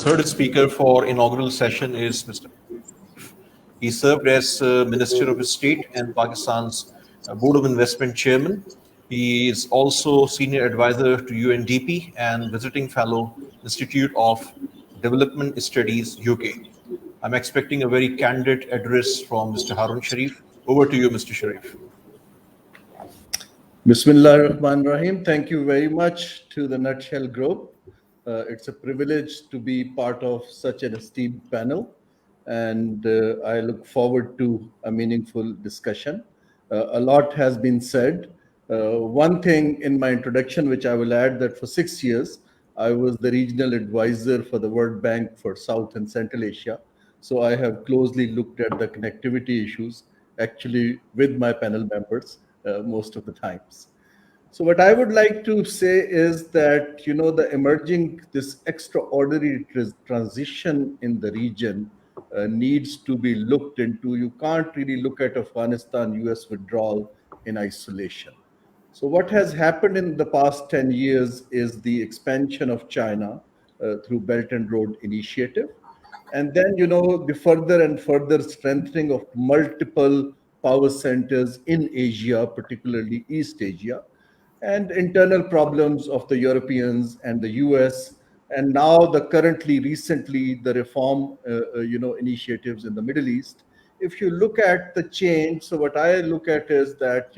third speaker for inaugural session is Mr. He served as Minister of State and Pakistan's Board of Investment Chairman. He is also Senior Advisor to UNDP and Visiting Fellow, Institute of Development Studies, UK. I'm expecting a very candid address from Mr. Harun Sharif. Over to you, Mr. Sharif. Bismillah ar-Rahman Rahim. Thank you very much to the Nutshell Group. It's a privilege to be part of such an esteemed panel, and I look forward to a meaningful discussion. A lot has been said. One thing in my introduction, which I will add, that for 6 years, I was the regional advisor for the World Bank for South and Central Asia. So I have closely looked at the connectivity issues, actually with my panel members most of the times. So what I would like to say is that, the emerging, this extraordinary transition in the region needs to be looked into. You can't really look at Afghanistan-US withdrawal in isolation. So what has happened in the past 10 years is the expansion of China through Belt and Road Initiative. And then, the further and further strengthening of multiple power centers in Asia, particularly East Asia, and internal problems of the Europeans and the US, and now recently the reform, initiatives in the Middle East. If you look at the change, so what I look at is that,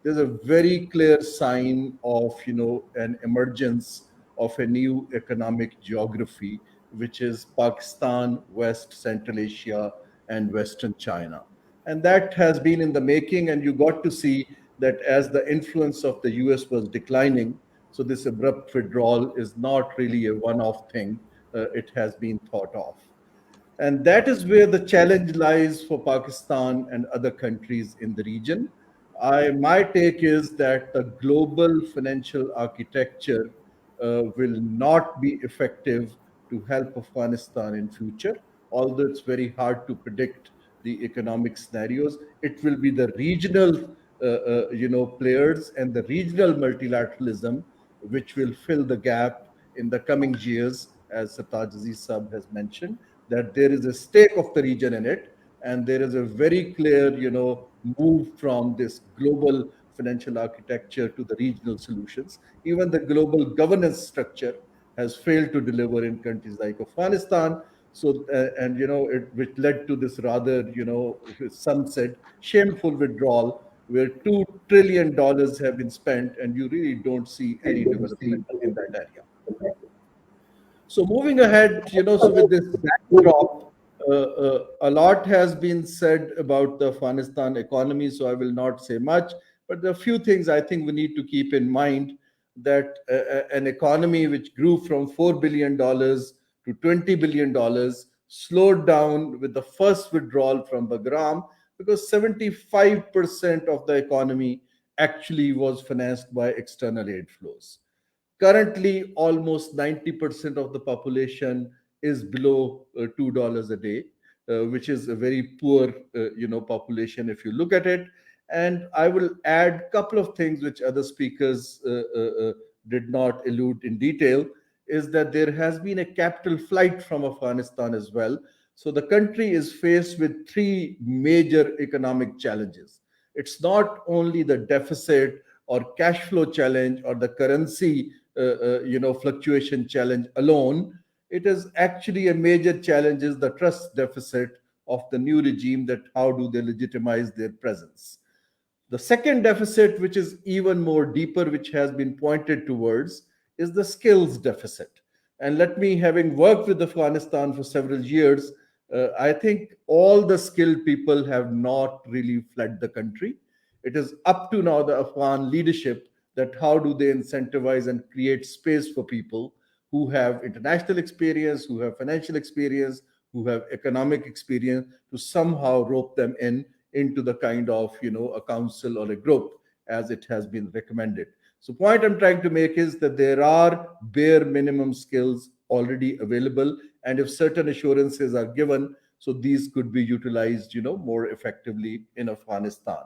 there's a very clear sign of, an emergence of a new economic geography, which is Pakistan, West, Central Asia, and Western China. And that has been in the making, and you got to see that as the influence of the US was declining, so this abrupt withdrawal is not really a one-off thing. It has been thought of. And that is where the challenge lies for Pakistan and other countries in the region. My take is that the global financial architecture will not be effective to help Afghanistan in future, although it's very hard to predict the economic scenarios. It will be the regional players and the regional multilateralism which will fill the gap in the coming years, as Sartaj Aziz Sahab has mentioned, that there is a stake of the region in it, and there is a very clear, move from this global financial architecture to the regional solutions. Even the global governance structure has failed to deliver in countries like Afghanistan. So, which led to this rather, some said, shameful withdrawal, where $2 trillion have been spent, and you really don't see any development in that area. So moving ahead, so with this backdrop, a lot has been said about the Afghanistan economy, so I will not say much. But there are a few things I think we need to keep in mind, that an economy which grew from $4 billion to $20 billion slowed down with the first withdrawal from Bagram, because 75% of the economy actually was financed by external aid flows. Currently, almost 90% of the population is below $2 a day, which is a very poor, population if you look at it. And I will add a couple of things which other speakers did not allude in detail, is that there has been a capital flight from Afghanistan as well. So the country is faced with three major economic challenges. It's not only the deficit or cash flow challenge or the currency fluctuation challenge alone. It is actually a major challenge is the trust deficit of the new regime, that how do they legitimize their presence. The second deficit, which is even more deeper, which has been pointed towards, is the skills deficit. And let me, having worked with Afghanistan for several years, I think all the skilled people have not really fled the country. It is up to now the Afghan leadership that how do they incentivize and create space for people who have international experience, who have financial experience, who have economic experience, to somehow rope them into the kind of, a council or a group as it has been recommended. So point I'm trying to make is that there are bare minimum skills already available, and if certain assurances are given, so these could be utilized, more effectively in Afghanistan.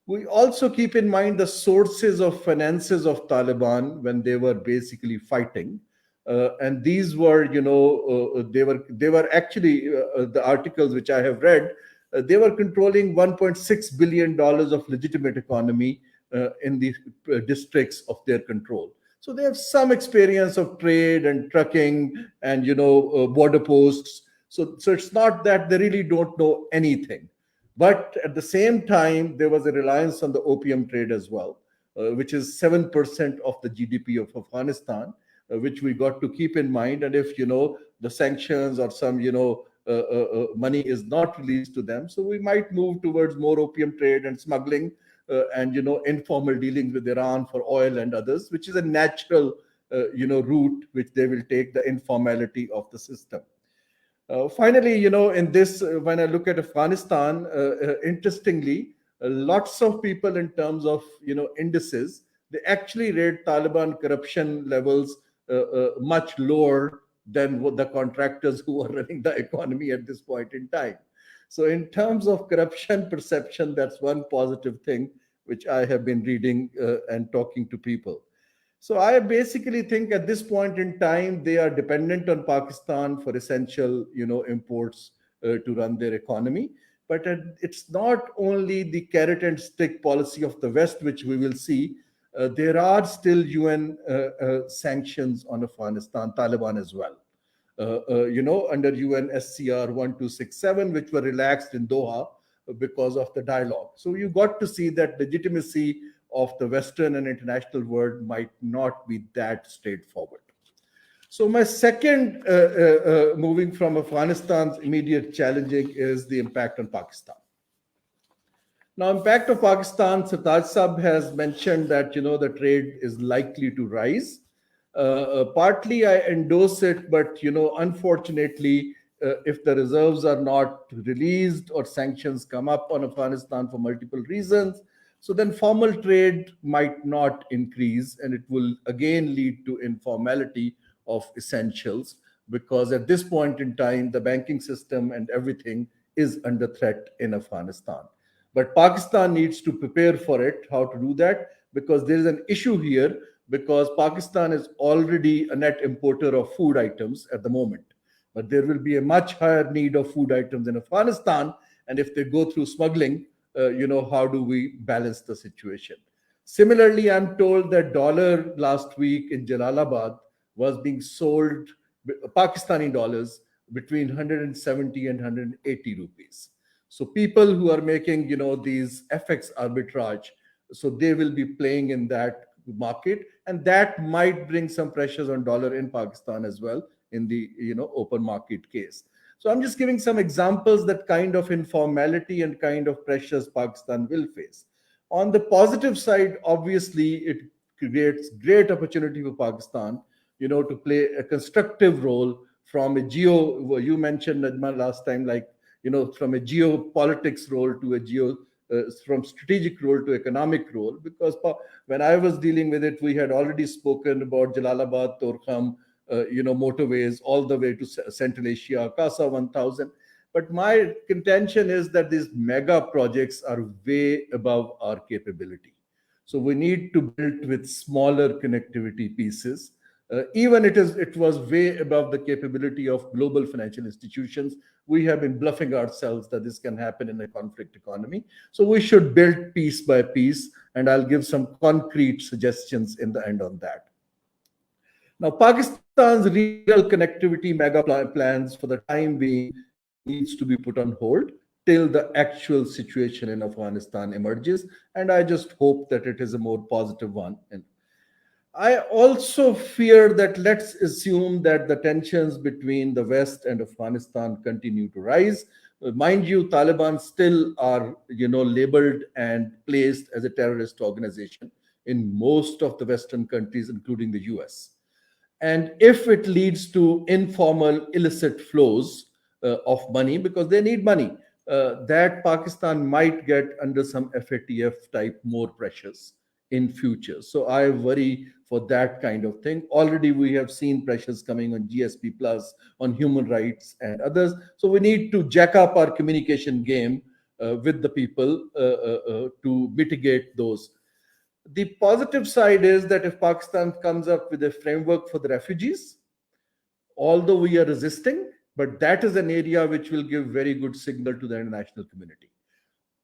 We also keep in mind the sources of finances of Taliban when they were basically fighting. And these were, they were actually the articles which I have read. They were controlling $1.6 billion of legitimate economy in the districts of their control. So they have some experience of trade and trucking and border posts. So it's not that they really don't know anything. But at the same time, there was a reliance on the opium trade as well, which is 7% of the GDP of Afghanistan, which we got to keep in mind. And if the sanctions or some money is not released to them, so we might move towards more opium trade and smuggling, and informal dealings with Iran for oil and others, which is a natural route which they will take, the informality of the system. Finally, in this, when I look at Afghanistan, interestingly, lots of people in terms of indices, they actually rate Taliban corruption levels much lower than what the contractors who are running the economy at this point in time. So in terms of corruption perception, that's one positive thing which I have been reading and talking to people. So I basically think at this point in time, they are dependent on Pakistan for essential, imports to run their economy. But it's not only the carrot and stick policy of the West, which we will see. There are still UN sanctions on Afghanistan, Taliban as well. Under UN SCR 1267, which were relaxed in Doha because of the dialogue. So you got to see that legitimacy of the Western and international world might not be that straightforward. So my second, moving from Afghanistan's immediate challenging, is the impact on Pakistan. Now, impact of Pakistan, Sartaj Sahab has mentioned that, the trade is likely to rise. Partly I endorse it, but, unfortunately, if the reserves are not released or sanctions come up on Afghanistan for multiple reasons, so then formal trade might not increase, and it will again lead to informality of essentials, because at this point in time, the banking system and everything is under threat in Afghanistan. But Pakistan needs to prepare for it, how to do that, because there is an issue here, because Pakistan is already a net importer of food items at the moment. But there will be a much higher need of food items in Afghanistan. And if they go through smuggling, how do we balance the situation? Similarly, I'm told that dollar last week in Jalalabad was being sold, Pakistani dollars, between 170 and 180 rupees. So people who are making, these FX arbitrage, so they will be playing in that market, and that might bring some pressures on dollar in Pakistan as well in the, open market case. So I'm just giving some examples that kind of informality and kind of pressures Pakistan will face. On the positive side, obviously, it creates great opportunity for Pakistan, to play a constructive role from a you mentioned, Najma, last time, like, from a geopolitics role to a from strategic role to economic role, because when I was dealing with it, we had already spoken about Jalalabad, Torkham, motorways all the way to Central Asia, CASA 1000. But my contention is that these mega projects are way above our capability. So we need to build with smaller connectivity pieces. Even it was way above the capability of global financial institutions. We have been bluffing ourselves that this can happen in a conflict economy. So we should build piece by piece, and I'll give some concrete suggestions in the end on that. Now, Pakistan's regional connectivity mega plans for the time being needs to be put on hold till the actual situation in Afghanistan emerges. And I just hope that it is a more positive one. And I also fear that, let's assume that the tensions between the West and Afghanistan continue to rise. Mind you, Taliban still are, labeled and placed as a terrorist organization in most of the Western countries, including the US. And if it leads to informal, illicit flows of money, because they need money, that Pakistan might get under some FATF type more pressures in future. So I worry for that kind of thing. Already we have seen pressures coming on GSP plus, on human rights and others. So we need to jack up our communication game with the people to mitigate those. The positive side is that if Pakistan comes up with a framework for the refugees, although we are resisting, but that is an area which will give very good signal to the international community.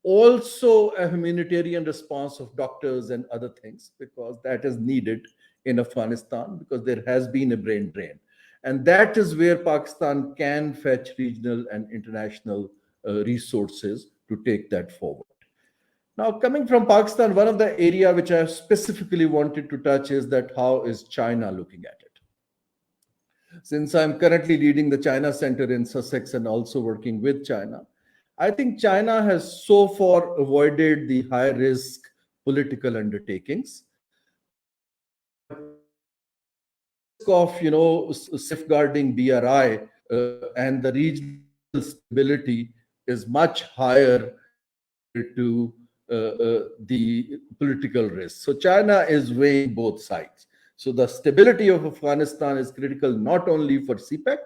Also, a humanitarian response of doctors and other things, because that is needed in Afghanistan, because there has been a brain drain. And that is where Pakistan can fetch regional and international resources to take that forward. Now, coming from Pakistan, one of the area which I specifically wanted to touch is that how is China looking at it? Since I'm currently leading the China Center in Sussex and also working with China, I think China has so far avoided the high risk political undertakings. Of safeguarding BRI and the regional stability is much higher to the political risk. So China is weighing both sides. So the stability of Afghanistan is critical not only for CPEC,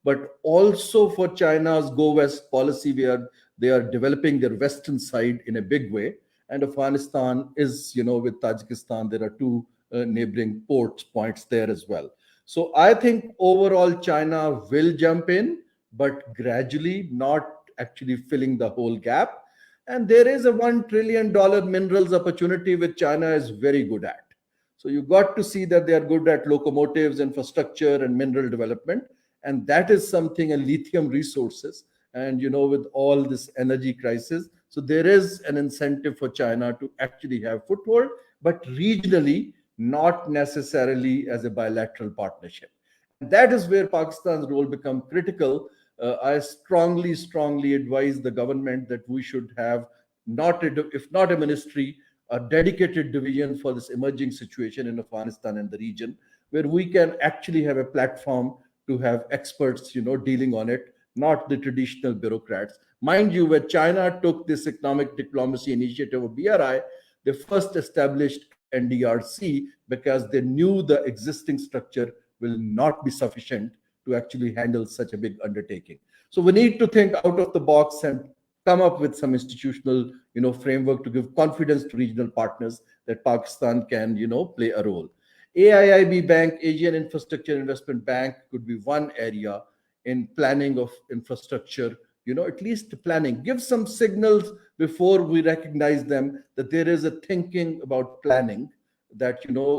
but also for China's Go West policy, where they are developing their western side in a big way. And Afghanistan is, with Tajikistan, there are two neighboring points there as well. So I think overall China will jump in, but gradually, not actually filling the whole gap. And there is a $1 trillion minerals opportunity which China is very good at. So you got to see that they are good at locomotives, infrastructure, and mineral development. And that is something, and lithium resources. And, with all this energy crisis, so there is an incentive for China to actually have foothold, but regionally, not necessarily as a bilateral partnership. And that is where Pakistan's role becomes critical. I strongly advise the government that we should have if not a ministry, a dedicated division for this emerging situation in Afghanistan and the region, where we can actually have a platform to have experts, dealing on it, not the traditional bureaucrats. Mind you, when China took this economic diplomacy initiative of BRI, they first established NDRC because they knew the existing structure will not be sufficient to actually handle such a big undertaking. So we need to think out of the box and come up with some institutional, framework to give confidence to regional partners that Pakistan can, play a role. AIIB Bank, Asian Infrastructure Investment Bank, could be one area in planning of infrastructure, at least planning. Give some signals before we recognize them that there is a thinking about planning, that,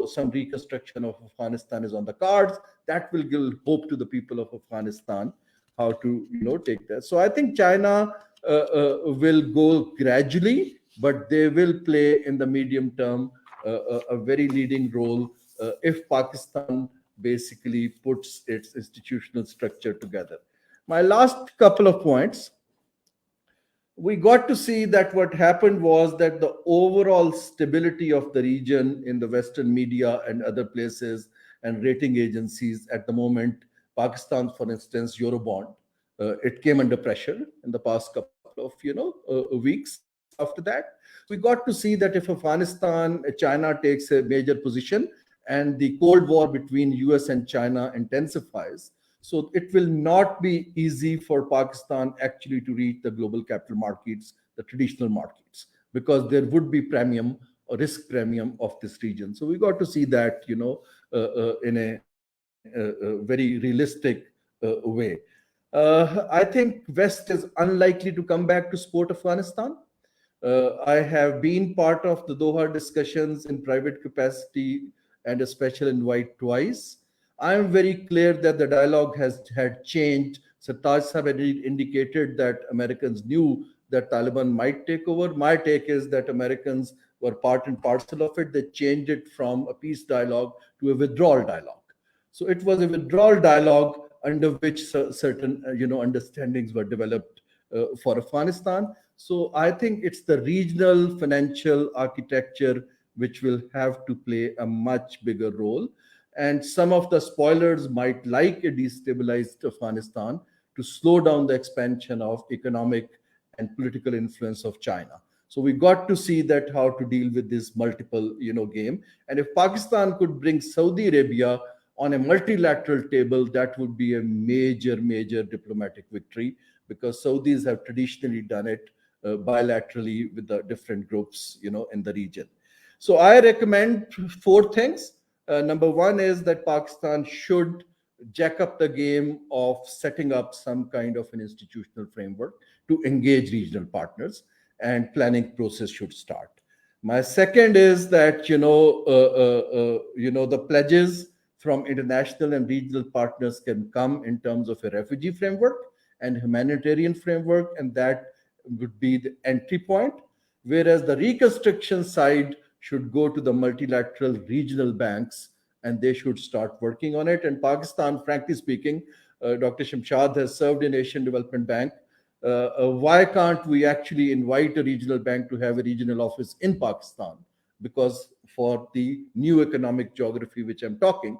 some reconstruction of Afghanistan is on the cards. That will give hope to the people of Afghanistan how to, take that. So I think China will go gradually, but they will play in the medium term a very leading role if Pakistan basically puts its institutional structure together. My last couple of points. We got to see that what happened was that the overall stability of the region in the Western media and other places and rating agencies at the moment, Pakistan, for instance, Eurobond, it came under pressure in the past couple of weeks after that. We got to see that if Afghanistan, China takes a major position and the Cold War between US and China intensifies, so it will not be easy for Pakistan actually to reach the global capital markets, the traditional markets, because there would be premium or risk premium of this region. So we got to see that, in a very realistic way. I think West is unlikely to come back to support Afghanistan. I have been part of the Doha discussions in private capacity and a special invite twice. I am very clear that the dialogue had changed. Sartaj Sahab had indicated that Americans knew that Taliban might take over. My take is that Americans were part and parcel of it. They changed it from a peace dialogue to a withdrawal dialogue. So it was a withdrawal dialogue under which certain understandings were developed for Afghanistan. So I think it's the regional financial architecture which will have to play a much bigger role. And some of the spoilers might like a destabilized Afghanistan to slow down the expansion of economic and political influence of China. So we got to see that how to deal with this multiple, game. And if Pakistan could bring Saudi Arabia on a multilateral table, that would be a major diplomatic victory, because Saudis have traditionally done it bilaterally with the different groups, in the region. So I recommend 4 things. Number one is that Pakistan should jack up the game of setting up some kind of an institutional framework to engage regional partners, and planning process should start. My second is that the pledges from international and regional partners can come in terms of a refugee framework and humanitarian framework, and that would be the entry point. Whereas the reconstruction side should go to the multilateral regional banks, and they should start working on it. And Pakistan, frankly speaking, Dr. Shamshad has served in Asian Development Bank. Why can't we actually invite a regional bank to have a regional office in Pakistan? Because for the new economic geography which I'm talking,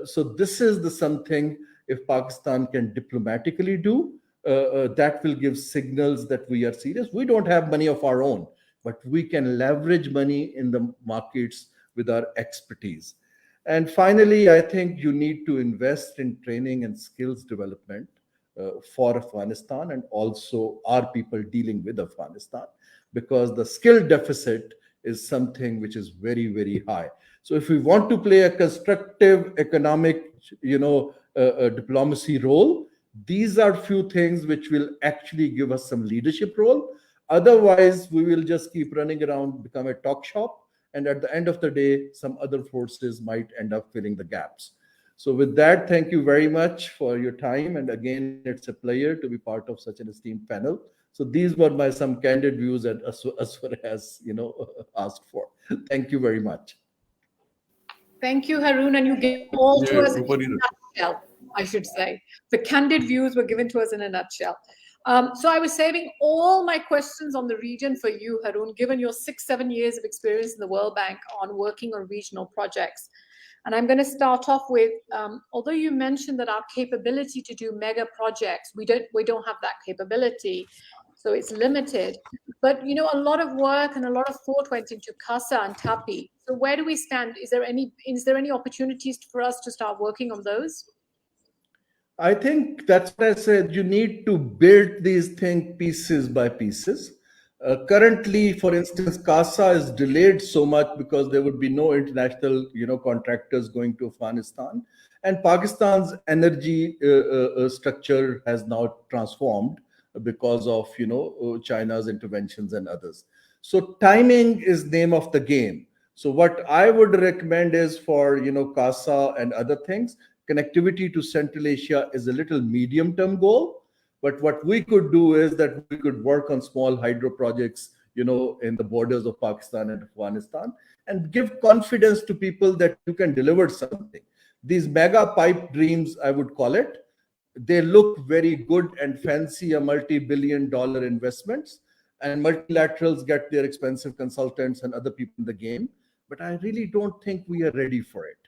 so this is the something, if Pakistan can diplomatically do, that will give signals that we are serious. We don't have money of our own, but we can leverage money in the markets with our expertise. And finally, I think you need to invest in training and skills development for Afghanistan and also our people dealing with Afghanistan, because the skill deficit is something which is very, very high. So if we want to play a constructive economic, diplomacy role, these are few things which will actually give us some leadership role. Otherwise, we will just keep running around, become a talk shop, and at the end of the day, some other forces might end up filling the gaps. So with that, thank you very much for your time. And again, it's a pleasure to be part of such an esteemed panel. So these were my some candid views as far as asked for. Thank you very much. Thank you, Haroon, and you gave all to Yeah, us in Rupali. a nutshell, I should say. The candid views were given to us in a nutshell. So I was saving all my questions on the region for you, Haroon, given your 6-7 years of experience in the World Bank on working on regional projects. And I'm going to start off with, although you mentioned that our capability to do mega projects, we don't have that capability, so it's limited. But a lot of work and a lot of thought went into CASA and TAPI. So where do we stand? Is there any opportunities for us to start working on those? I think that's what I said. You need to build these things pieces by pieces. Currently, for instance, CASA is delayed so much because there would be no international, contractors going to Afghanistan, and Pakistan's energy structure has now transformed because of China's interventions and others. So timing is name of the game. So what I would recommend is for CASA and other things, connectivity to Central Asia is a little medium term goal. But what we could do is that we could work on small hydro projects, in the borders of Pakistan and Afghanistan, and give confidence to people that you can deliver something. These mega pipe dreams, I would call it, they look very good and fancy, a multi-billion-dollar investments, and multilaterals get their expensive consultants and other people in the game. But I really don't think we are ready for it,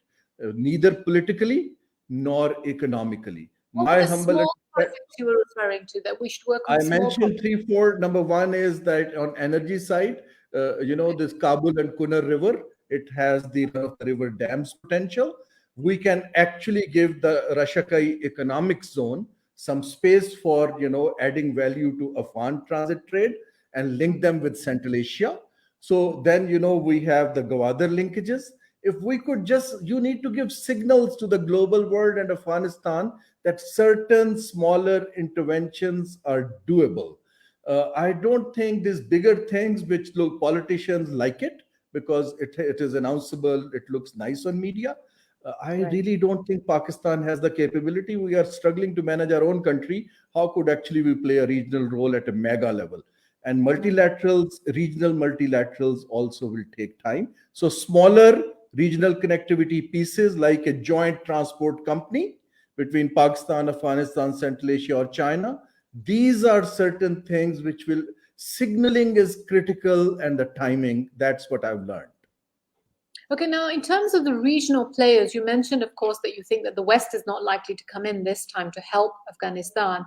neither politically nor economically. My humble projects you were referring to that we should work on. I mentioned 3-4. Number one is that on energy side, this Kabul and Kunar River, it has the run of the river dams potential. We can actually give the Rashakai economic zone some space for adding value to Afghan transit trade and link them with Central Asia. So then we have the Gwadar linkages. If we could you need to give signals to the global world and Afghanistan that certain smaller interventions are doable. I don't think these bigger things, which look politicians like it because it is announceable, it looks nice on media. I really don't think Pakistan has the capability. We are struggling to manage our own country. How could actually we play a regional role at a mega level? And multilaterals, regional multilaterals also will take time. So smaller regional connectivity pieces like a joint transport company between Pakistan, Afghanistan, Central Asia, or China. These are certain things which will signaling is critical, and the timing. That's what I've learned. Okay, now in terms of the regional players, you mentioned, of course, that you think that the West is not likely to come in this time to help Afghanistan.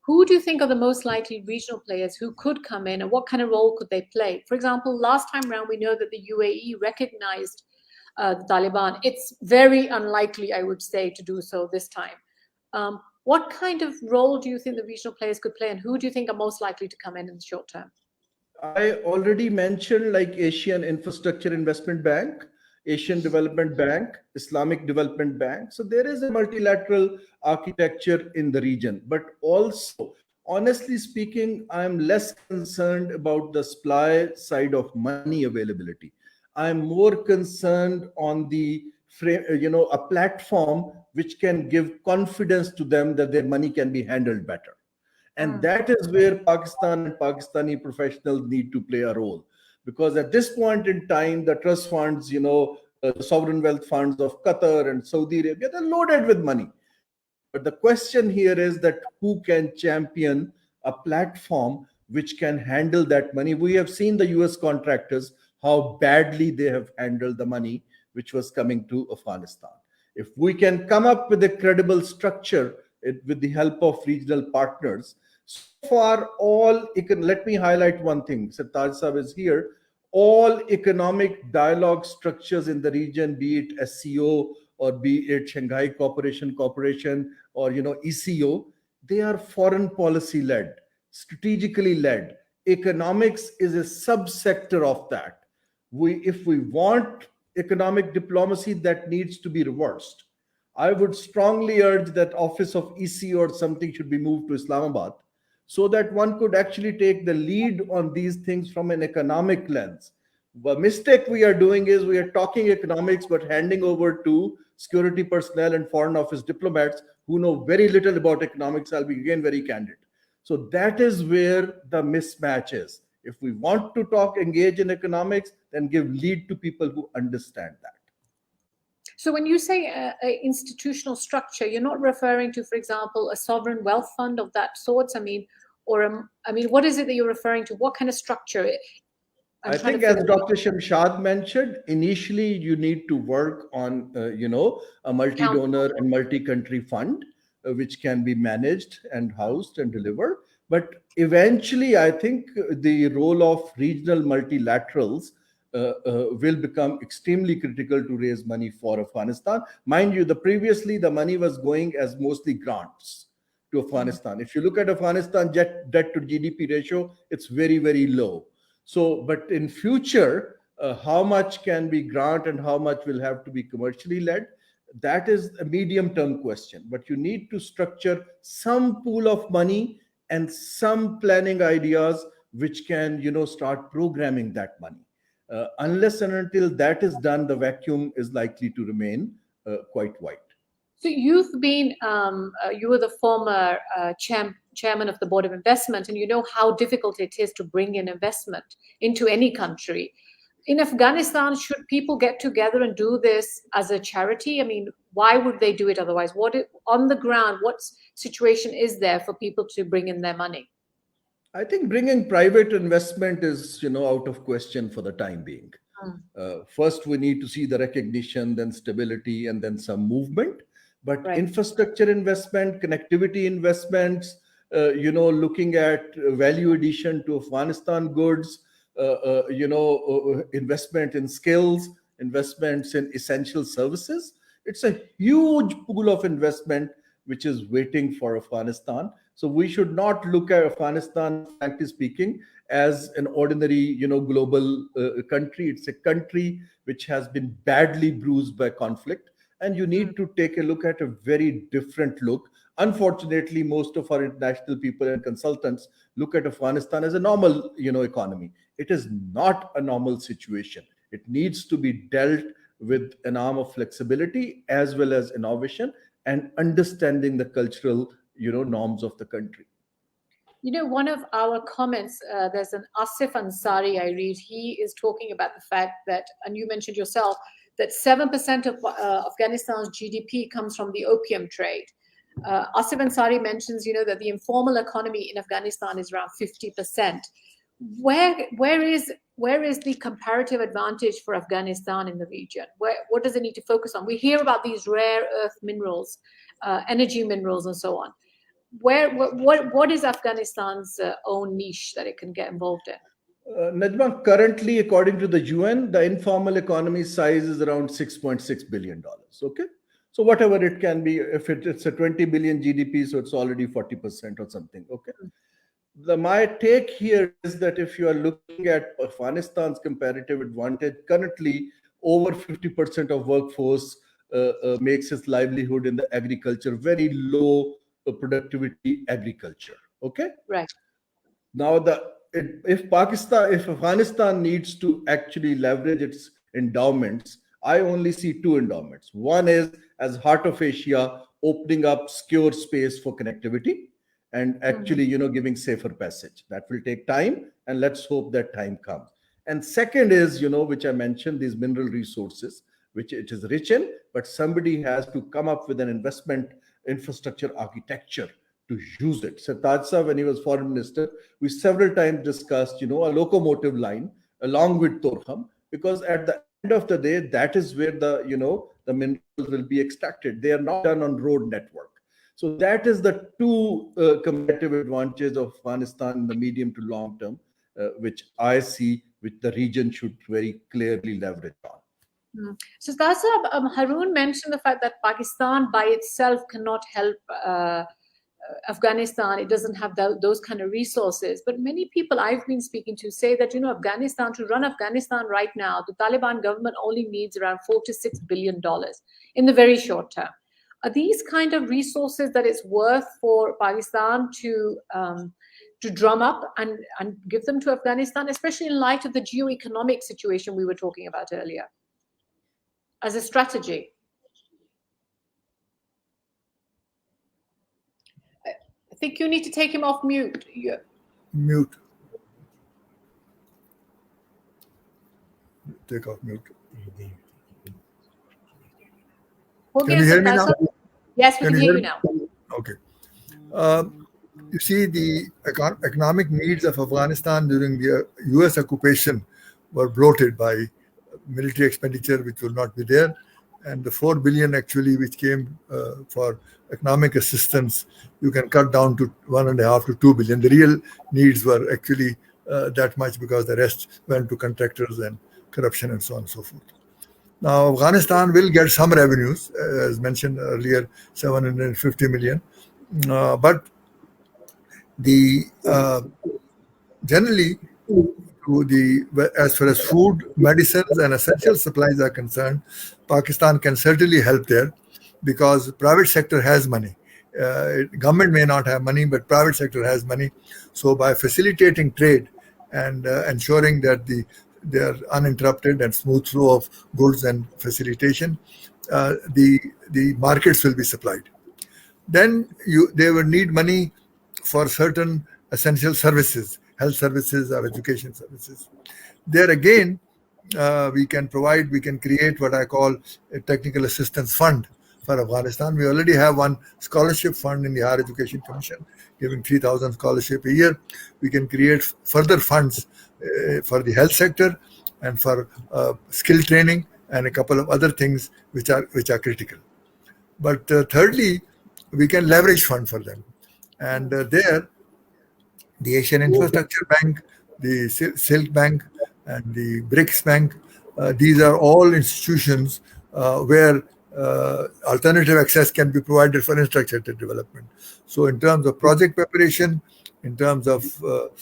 Who do you think are the most likely regional players who could come in, and what kind of role could they play? For example, last time around, we know that the UAE recognized the Taliban. It's very unlikely, I would say, to do so this time. What kind of role do you think the regional players could play, and who do you think are most likely to come in the short term? I already mentioned like Asian Infrastructure Investment Bank. Asian Development Bank, Islamic Development Bank. So there is a multilateral architecture in the region. But also, honestly speaking, I'm less concerned about the supply side of money availability. I'm more concerned on the a platform which can give confidence to them that their money can be handled better. And that is where Pakistan and Pakistani professionals need to play a role. Because at this point in time, the trust funds, the sovereign wealth funds of Qatar and Saudi Arabia, they're loaded with money. But the question here is that who can champion a platform which can handle that money? We have seen the US contractors, how badly they have handled the money which was coming to Afghanistan. If we can come up with a credible structure with the help of regional partners, so far let me highlight one thing. Sartaj Sahib is here. All economic dialogue structures in the region, be it SCO or be it Shanghai Cooperation Corporation or ECO, they are foreign policy led, strategically led. Economics is a subsector of that. If we want economic diplomacy, that needs to be reversed. I would strongly urge that office of ECO or something should be moved to Islamabad, so that one could actually take the lead on these things from an economic lens. The mistake we are doing is we are talking economics but handing over to security personnel and foreign office diplomats who know very little about economics. I'll be again very candid. So that is where the mismatch is. If we want to engage in economics, then give lead to people who understand that. So when you say institutional structure, you're not referring to, for example, a sovereign wealth fund of that sort. What is it that you're referring to? What kind of structure? I think, as Dr. Shamshad mentioned, initially you need to work on, a multi-donor and multi-country fund, which can be managed and housed and delivered. But eventually, I think the role of regional multilaterals will become extremely critical to raise money for Afghanistan. Mind you, previously the money was going as mostly grants to Afghanistan. If you look at Afghanistan debt to GDP ratio, it's very, very low. So, but in future, how much can be grant and how much will have to be commercially led? That is a medium-term question. But you need to structure some pool of money and some planning ideas which can, start programming that money. Unless and until that is done, the vacuum is likely to remain quite wide. So you've been, you were the former chairman of the Board of Investment, and you know how difficult it is to bring in investment into any country. In Afghanistan, should people get together and do this as a charity? I mean, why would they do it otherwise? On the ground, what situation is there for people to bring in their money? I think bringing private investment is, out of question for the time being. First, we need to see the recognition, then stability, and then some movement. But infrastructure investment, connectivity investments, looking at value addition to Afghanistan goods, investment in skills, investments in essential services. It's a huge pool of investment which is waiting for Afghanistan. So we should not look at Afghanistan, frankly speaking, as an ordinary, global country. It's a country which has been badly bruised by conflict. And you need to take a look at a very different look. Unfortunately, most of our international people and consultants look at Afghanistan as a normal, economy. It is not a normal situation. It needs to be dealt with an arm of flexibility as well as innovation and understanding the cultural, norms of the country. One of our comments, there's an Asif Ansari I read. He is talking about the fact that, and you mentioned yourself, that 7% of Afghanistan's GDP comes from the opium trade. Asif Ansari mentions, that the informal economy in Afghanistan is around 50%. Where is the comparative advantage for Afghanistan in the region? What does it need to focus on? We hear about these rare earth minerals, energy minerals, and so on. What is Afghanistan's own niche that it can get involved in? Najma, currently, according to the UN, the informal economy size is around $6.6 billion. Okay. So whatever it can be, if it's a 20 billion GDP, so it's already 40% or something. Okay. My take here is that if you are looking at Afghanistan's comparative advantage, currently over 50% of workforce makes its livelihood in the agriculture, very low productivity agriculture. Okay. Right. Now, if Afghanistan needs to actually leverage its endowments, I only see two endowments. One is as Heart of Asia, opening up secure space for connectivity and actually, giving safer passage. That will take time, and let's hope that time comes. And second is, which I mentioned, these mineral resources, which it is rich in, but somebody has to come up with an investment infrastructure architecture to use it. So Tajsa, when he was foreign minister, we several times discussed, a locomotive line along with Torkham, because at the end of the day, that is where the minerals will be extracted. They are not done on road network. So that is the two competitive advantages of Afghanistan in the medium to long term, which I see, which the region should very clearly leverage on. So Tajsa, Haroon mentioned the fact that Pakistan by itself cannot help Afghanistan. It doesn't have those kind of resources. But many people I've been speaking to say that, Afghanistan, to run Afghanistan right now, the Taliban government only needs around $4 to $6 billion in the very short term. Are these kind of resources that it's worth for Pakistan to drum up and give them to Afghanistan, especially in light of the geo-economic situation we were talking about earlier, as a strategy? I think you need to take him off mute. Yeah. Mute. Take off mute. Can you hear me now? Yes, we can hear you now. Okay. You see, the economic needs of Afghanistan during the US occupation were bloated by military expenditure, which will not be there. And the 4 billion actually, which came for economic assistance, you can cut down to 1.5 to 2 billion. The real needs were actually that much, because the rest went to contractors and corruption and so on and so forth. Now, Afghanistan will get some revenues, as mentioned earlier, 750 million. But the generally, as far as food, medicines, and essential supplies are concerned, Pakistan can certainly help there, because private sector has money. Government may not have money, but private sector has money. So by facilitating trade and ensuring that they are uninterrupted and smooth flow of goods and facilitation, the markets will be supplied. Then they will need money for certain essential services, health services or education services. There again, we can create what I call a technical assistance fund for Afghanistan. We already have one scholarship fund in the Higher Education Commission, giving 3,000 scholarship a year. We can create further funds for the health sector and for skill training and a couple of other things which are critical. But thirdly, we can leverage fund for them. And there, the Asian Infrastructure Bank, the Silk Bank, and the BRICS Bank, these are all institutions where alternative access can be provided for infrastructure development. So in terms of project preparation, in terms of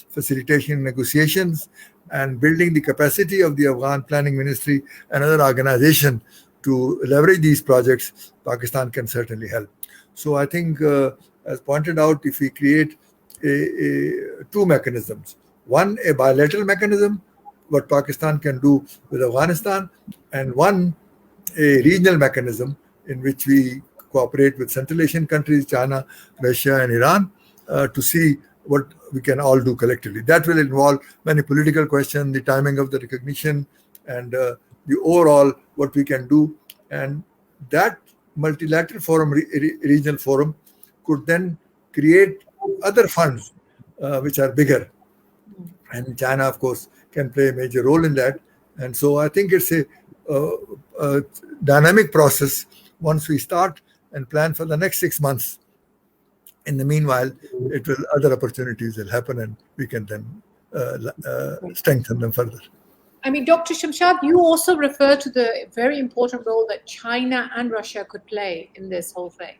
facilitation negotiations, and building the capacity of the Afghan Planning Ministry and other organizations to leverage these projects, Pakistan can certainly help. So I think, as pointed out, if we create two mechanisms, one a bilateral mechanism, what Pakistan can do with Afghanistan, and one a regional mechanism in which we cooperate with Central Asian countries, China, Russia, and Iran, to see what we can all do collectively. That will involve many political questions, the timing of the recognition, and the overall what we can do. And that multilateral forum, regional forum, could then create other funds which are bigger. And China, of course, can play a major role in that. And so I think it's a dynamic process once we start and plan for the next 6 months. In the meanwhile, other opportunities will happen, and we can then strengthen them further. I mean, Dr. Shamshad, you also refer to the very important role that China and Russia could play in this whole thing.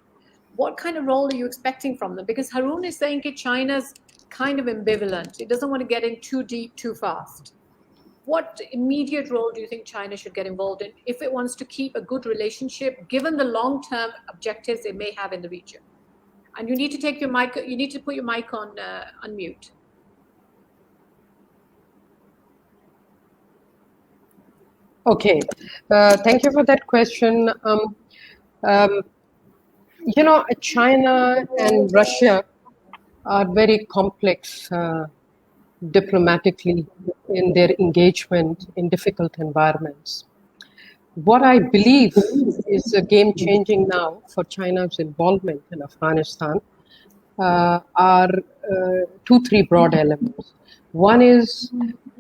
What kind of role are you expecting from them? Because Haroon is saying that China's kind of ambivalent. It doesn't want to get in too deep too fast. what immediate role do you think China should get involved in if it wants to keep a good relationship, given the long-term objectives they may have in the region? And you need to take your mic, you need to put your mic on unmute. Okay, thank you for that question. China and Russia are very complex diplomatically in their engagement in difficult environments. What I believe is a game changing now for China's involvement in Afghanistan are 2-3 broad elements. One is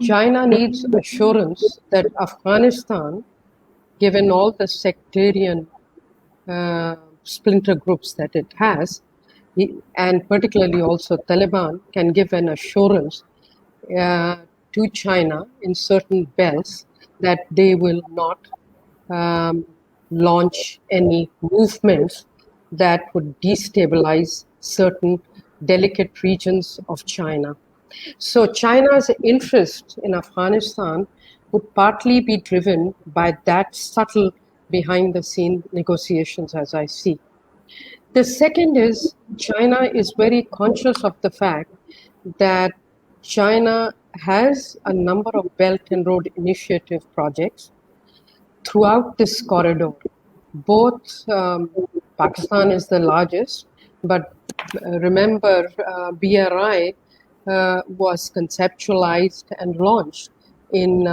China needs assurance that Afghanistan, given all the sectarian splinter groups that it has, and particularly also Taliban, can give an assurance to China in certain belts that they will not launch any movements that would destabilize certain delicate regions of China. So China's interest in Afghanistan would partly be driven by that subtle behind-the-scene negotiations, as I see. The second is China is very conscious of the fact that China has a number of Belt and Road Initiative projects throughout this corridor. Both Pakistan is the largest, but remember BRI was conceptualized and launched in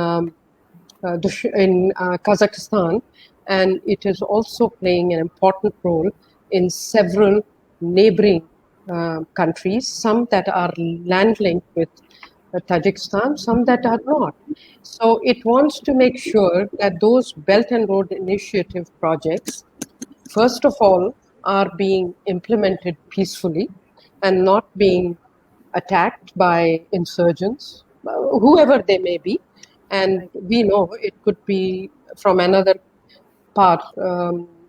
Kazakhstan, and it is also playing an important role in several neighboring countries, some that are land linked with Tajikistan, some that are not. So it wants to make sure that those Belt and Road Initiative projects, first of all, are being implemented peacefully and not being attacked by insurgents, whoever they may be. And we know it could be from another part,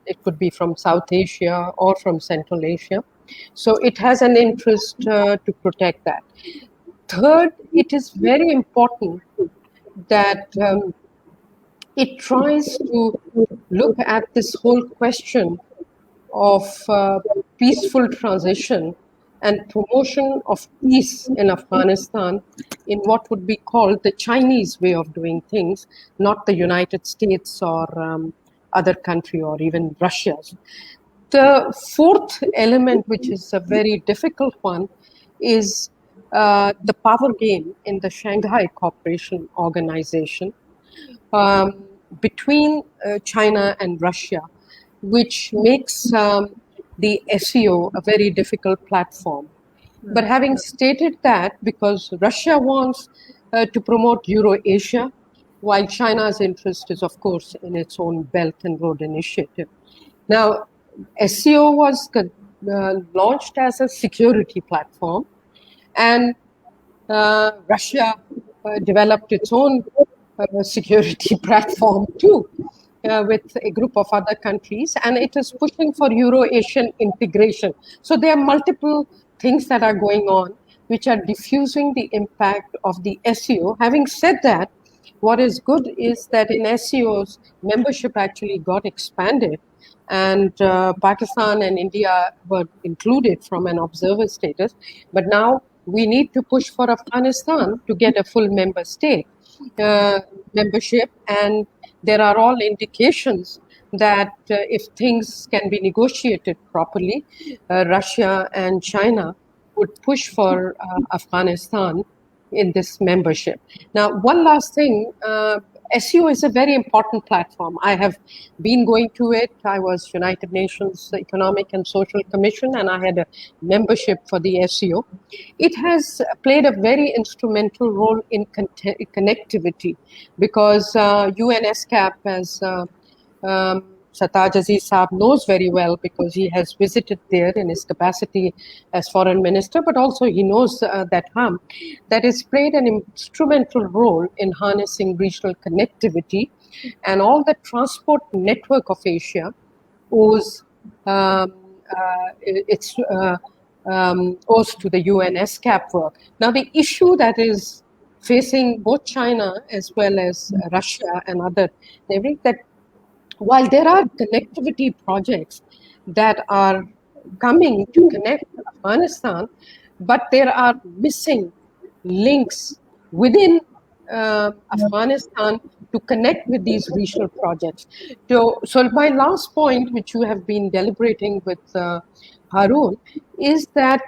it could be from South Asia or from Central Asia. So it has an interest to protect that. Third, it is very important that it tries to look at this whole question of peaceful transition and promotion of peace in Afghanistan in what would be called the Chinese way of doing things, not the United States or other country or even Russia's. The fourth element, which is a very difficult one, is the power game in the Shanghai Cooperation Organization between China and Russia, which makes the SEO a very difficult platform. But having stated that, because Russia wants to promote Euro-Asia, while China's interest is, of course, in its own Belt and Road Initiative. Now, SEO was launched as a security platform, and Russia developed its own security platform too, with a group of other countries, and it is pushing for Euro-Asian integration. So there are multiple things that are going on which are diffusing the impact of the SEO. Having said that, what is good is that in SEO's membership actually got expanded, and Pakistan and India were included from an observer status. But now we need to push for Afghanistan to get a full member state membership, and there are all indications that if things can be negotiated properly, Russia and China would push for Afghanistan in this membership. Now, one last thing, SEO is a very important platform. I have been going to it. I was United Nations Economic and Social Commission, and I had a membership for the SEO. It has played a very instrumental role in connectivity, because UNSCAP, as Sartaj Aziz Saab knows very well, because he has visited there in his capacity as foreign minister, but also he knows that has played an instrumental role in harnessing regional connectivity, and all the transport network of Asia owes owes to the UNSCAP work. Now, the issue that is facing both China as well as Russia and other neighboring, that while there are connectivity projects that are coming to connect Afghanistan, but there are missing links within Afghanistan to connect with these regional projects. So my last point, which you have been deliberating with Harun, is that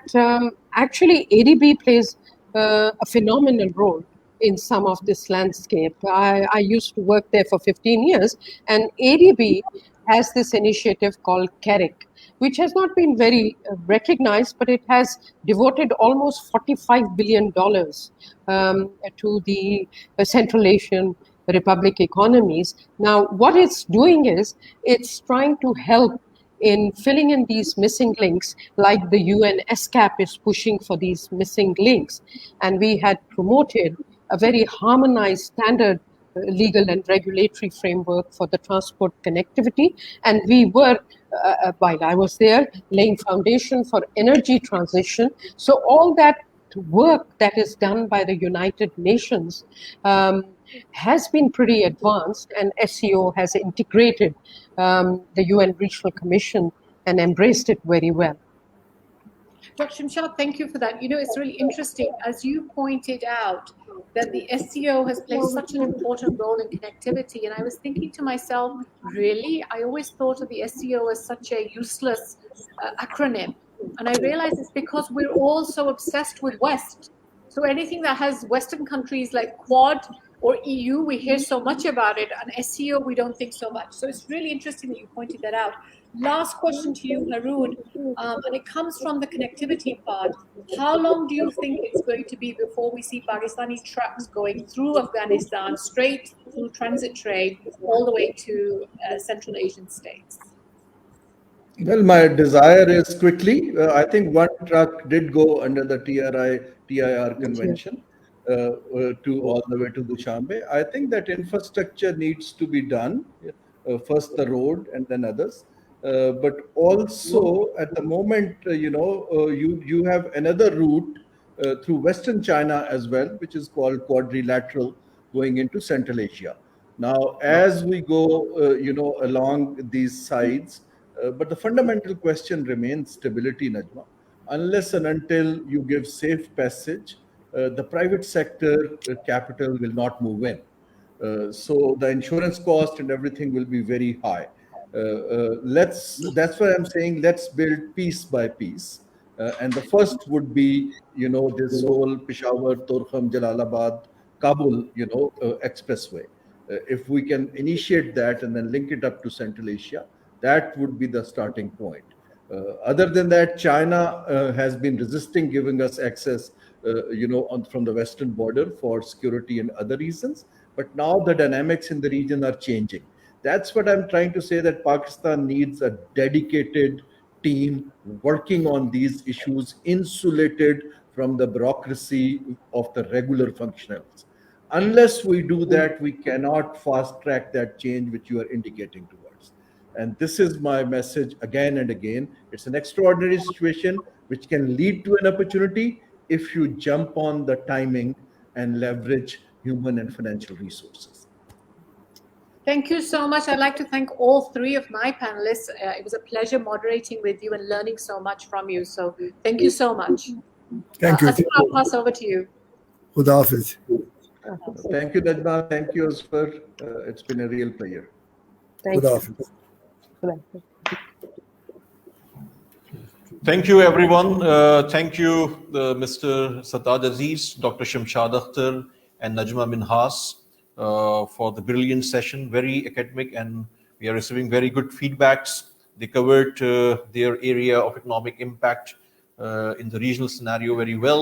actually ADB plays a phenomenal role in some of this landscape. I used to work there for 15 years, and ADB has this initiative called CARIC, which has not been very recognized, but it has devoted almost $45 billion to the Central Asian Republic economies. Now, what it's doing is it's trying to help in filling in these missing links, like the UN SCAP is pushing for these missing links. And we had promoted a very harmonized standard legal and regulatory framework for the transport connectivity. And we were, while I was there, laying foundation for energy transition. So all that work that is done by the United Nations has been pretty advanced, and SCO has integrated the UN Regional Commission and embraced it very well. Dr. Shamshad, thank you for that. You know, it's really interesting, as you pointed out, that the SCO has played such an important role in connectivity. And I was thinking to myself, really? I always thought of the SCO as such a useless acronym. And I realized it's because we're all so obsessed with West. So anything that has Western countries like Quad or EU, we hear so much about it. And SCO, we don't think so much. So it's really interesting that you pointed that out. Last question to you, Haroon, and it comes from the connectivity part. How long do you think it's going to be before we see Pakistani trucks going through Afghanistan, straight through transit trade, all the way to Central Asian states? Well, my desire is quickly. I think one truck did go under the TIR convention to all the way to Dushanbe. I think that infrastructure needs to be done. First the road and then others. But also at the moment, you have another route through Western China as well, which is called quadrilateral, going into Central Asia. Now, as we go, along these sides, but the fundamental question remains stability, Najma. Unless and until you give safe passage, the private sector capital will not move in. So the insurance cost and everything will be very high. That's why I'm saying let's build piece by piece. And the first would be, this whole Peshawar, Torkham, Jalalabad, Kabul, expressway. If we can initiate that and then link it up to Central Asia, that would be the starting point. Other than that, China has been resisting giving us access, from the western border for security and other reasons. But now the dynamics in the region are changing. That's what I'm trying to say, that Pakistan needs a dedicated team working on these issues, insulated from the bureaucracy of the regular functionaries. Unless we do that, we cannot fast track that change which you are indicating towards. And this is my message again and again. It's an extraordinary situation which can lead to an opportunity if you jump on the timing and leverage human and financial resources. Thank you so much. I'd like to thank all three of my panelists. It was a pleasure moderating with you and learning so much from you. So thank you so much. Thank you. Asma, I'll pass over to you. Khuda Hafiz. Thank you, Najma. Thank you, Asfar. It's been a real pleasure. Thank Khuda you. Hafiz. Thank you, everyone. Thank you, Mr. Sattaj Aziz, Dr. Shamshad Akhtar, and Najma Minhas for the brilliant session, very academic, and we are receiving very good feedbacks. They covered their area of economic impact in the regional scenario very well.